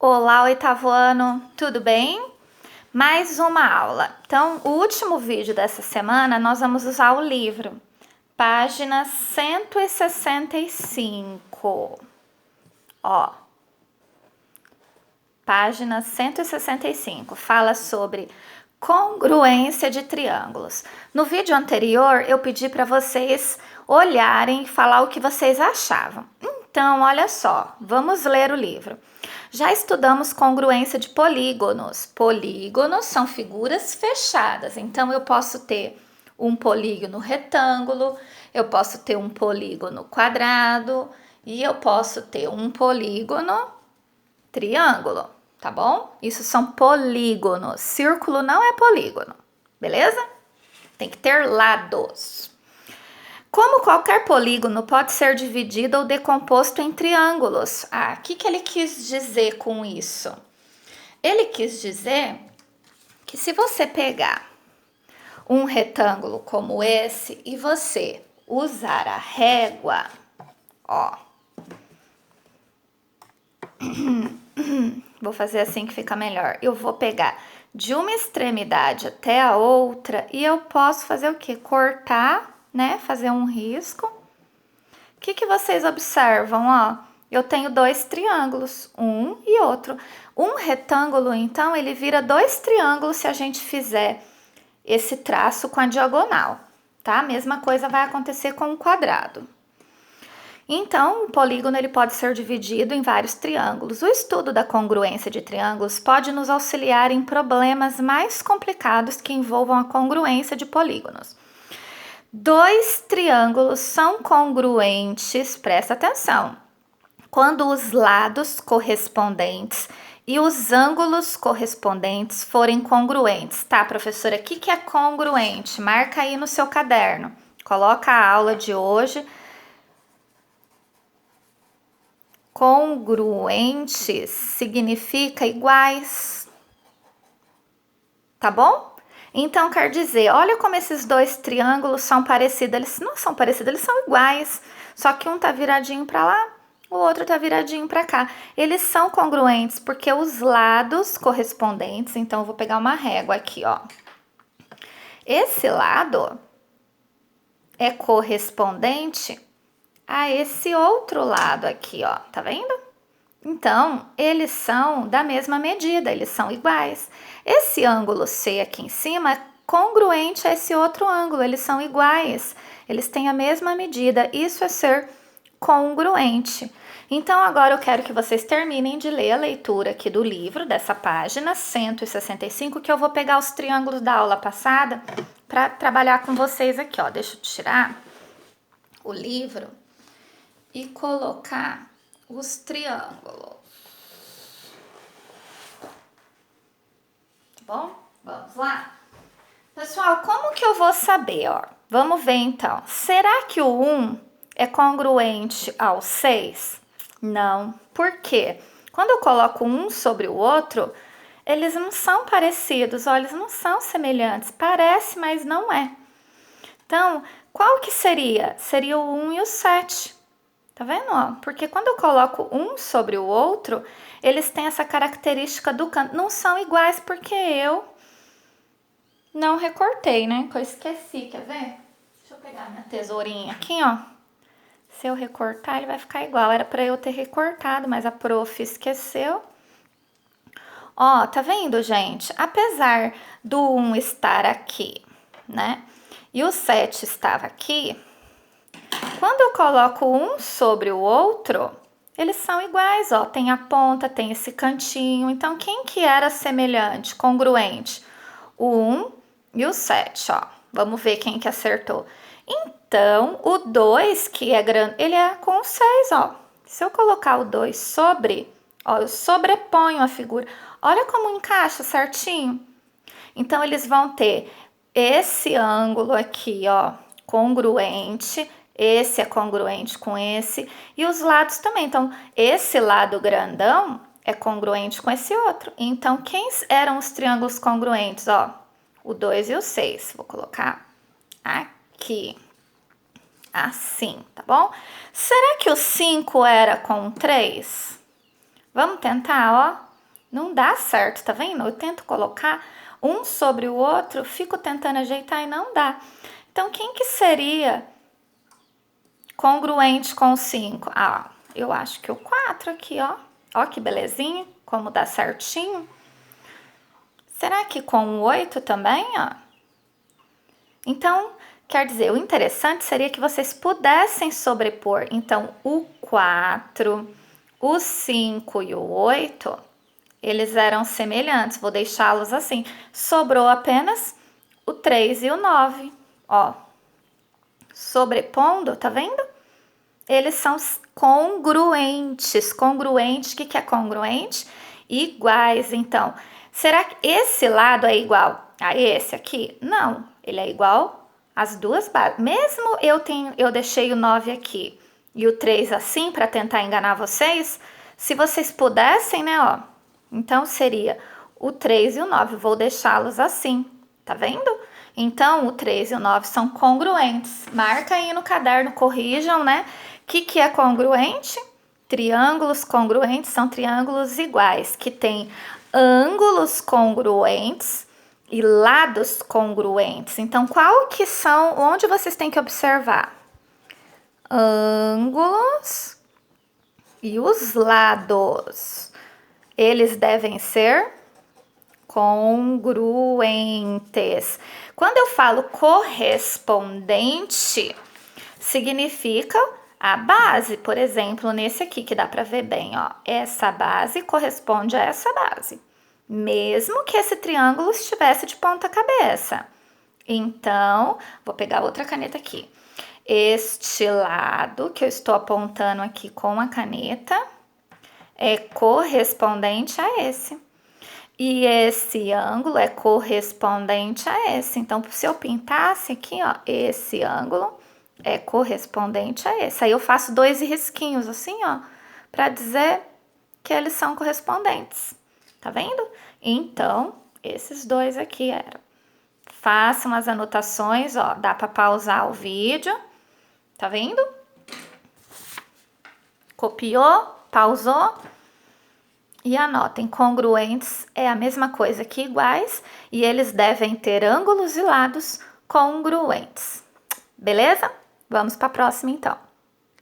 Olá, oitavo ano, tudo bem? Mais uma aula. Então, o último vídeo dessa semana nós vamos usar o livro, página 165. Ó, página 165 fala sobre congruência de triângulos. No vídeo anterior, eu pedi para vocês olharem e falar o que vocês achavam. Então, olha só, vamos ler o livro. Já estudamos congruência de polígonos. Polígonos são figuras fechadas, então eu posso ter um polígono retângulo, eu posso ter um polígono quadrado e eu posso ter um polígono triângulo, tá bom? Isso são polígonos. Círculo não é polígono, beleza? Tem que ter lados. Como qualquer polígono pode ser dividido ou decomposto em triângulos. O que ele quis dizer com isso? Ele quis dizer que se você pegar um retângulo como esse e você usar a régua, ó, vou fazer assim que fica melhor. Eu vou pegar de uma extremidade até a outra e eu posso fazer o quê? Cortar, né? Fazer um risco. O que vocês observam, ó? Eu tenho dois triângulos, um e outro. Um retângulo, então, ele vira dois triângulos se a gente fizer esse traço com a diagonal, tá? A mesma coisa vai acontecer com um quadrado. Então, o polígono ele pode ser dividido em vários triângulos. O estudo da congruência de triângulos pode nos auxiliar em problemas mais complicados que envolvam a congruência de polígonos. Dois triângulos são congruentes, presta atenção, quando os lados correspondentes e os ângulos correspondentes forem congruentes. Tá, professora, o que é congruente? Marca aí no seu caderno. Coloca a aula de hoje. Congruentes significa iguais, tá bom? Então, quer dizer, olha como esses dois triângulos são parecidos. Eles não são parecidos, eles são iguais. Só que um tá viradinho para lá, o outro tá viradinho para cá. Eles são congruentes porque os lados correspondentes... Então, eu vou pegar uma régua aqui, ó. Esse lado é correspondente a esse outro lado aqui, ó. Tá vendo? Então, eles são da mesma medida, eles são iguais. Esse ângulo C aqui em cima é congruente a esse outro ângulo, eles são iguais, eles têm a mesma medida. Isso é ser congruente. Então, agora eu quero que vocês terminem de ler a leitura aqui do livro, dessa página 165, que eu vou pegar os triângulos da aula passada para trabalhar com vocês aqui, ó. Deixa eu tirar o livro e colocar os triângulos. Tá bom? Vamos lá? Pessoal, como que eu vou saber, ó? Vamos ver então. Será que o 1 é congruente ao 6? Não. Por quê? Quando eu coloco um sobre o outro, eles não são parecidos, ó, eles não são semelhantes. Parece, mas não é. Então, qual que seria? Seria o 1 e o 7. Tá vendo, ó? Porque quando eu coloco um sobre o outro, eles têm essa característica do canto. Não são iguais porque eu não recortei, né? Que eu esqueci, quer ver? Deixa eu pegar minha tesourinha aqui, ó. Se eu recortar, ele vai ficar igual. Era pra eu ter recortado, mas a prof esqueceu. Ó, tá vendo, gente? Apesar do 1 estar aqui, né? E o 7 estava aqui... Quando eu coloco um sobre o outro, eles são iguais, ó. Tem a ponta, tem esse cantinho. Então, quem que era semelhante, congruente? O 1 e o 7, ó. Vamos ver quem que acertou. Então, o 2, que é grande, ele é com o 6, ó. Se eu colocar o 2 sobre, ó, eu sobreponho a figura. Olha como encaixa certinho. Então, eles vão ter esse ângulo aqui, ó, congruente. Esse é congruente com esse. E os lados também. Então, esse lado grandão é congruente com esse outro. Então, quem eram os triângulos congruentes? Ó, o 2 e o 6. Vou colocar aqui. Assim, tá bom? Será que o 5 era com o 3? Vamos tentar, ó. Não dá certo, tá vendo? Eu tento colocar um sobre o outro, fico tentando ajeitar e não dá. Então, quem que seria congruente com o 5? Ah, eu acho que o 4 aqui, ó. Ó que belezinha, como dá certinho. Será que com o 8 também, ó? Então, quer dizer, o interessante seria que vocês pudessem sobrepor. Então, o 4, o 5 e o 8, eles eram semelhantes. Vou deixá-los assim. Sobrou apenas o 3 e o 9. Ó, sobrepondo, tá vendo? Eles são congruentes. Congruente, o que é congruente? Iguais. Então, será que esse lado é igual a esse aqui? Não, ele é igual às duas bases. Mesmo eu deixei o 9 aqui e o 3 assim para tentar enganar vocês, se vocês pudessem, né, ó. Então, seria o 3 e o 9. Vou deixá-los assim, tá vendo? Então, o 3 e o 9 são congruentes. Marca aí no caderno, corrijam, né? O que é congruente? Triângulos congruentes são triângulos iguais, que têm ângulos congruentes e lados congruentes. Então, qual que são, onde vocês têm que observar? Ângulos e os lados. Eles devem ser congruentes. Quando eu falo correspondente, significa a base, por exemplo, nesse aqui que dá para ver bem, ó. Essa base corresponde a essa base, mesmo que esse triângulo estivesse de ponta cabeça. Então, vou pegar outra caneta aqui. Este lado que eu estou apontando aqui com a caneta é correspondente a esse. E esse ângulo é correspondente a esse. Então, se eu pintasse aqui, ó, esse ângulo é correspondente a esse. Aí eu faço 2 risquinhos assim, ó, para dizer que eles são correspondentes. Tá vendo? Então, esses dois aqui eram. Façam as anotações, ó, dá para pausar o vídeo. Tá vendo? Copiou, pausou. E anotem, congruentes é a mesma coisa que iguais e eles devem ter ângulos e lados congruentes. Beleza? Vamos para a próxima então.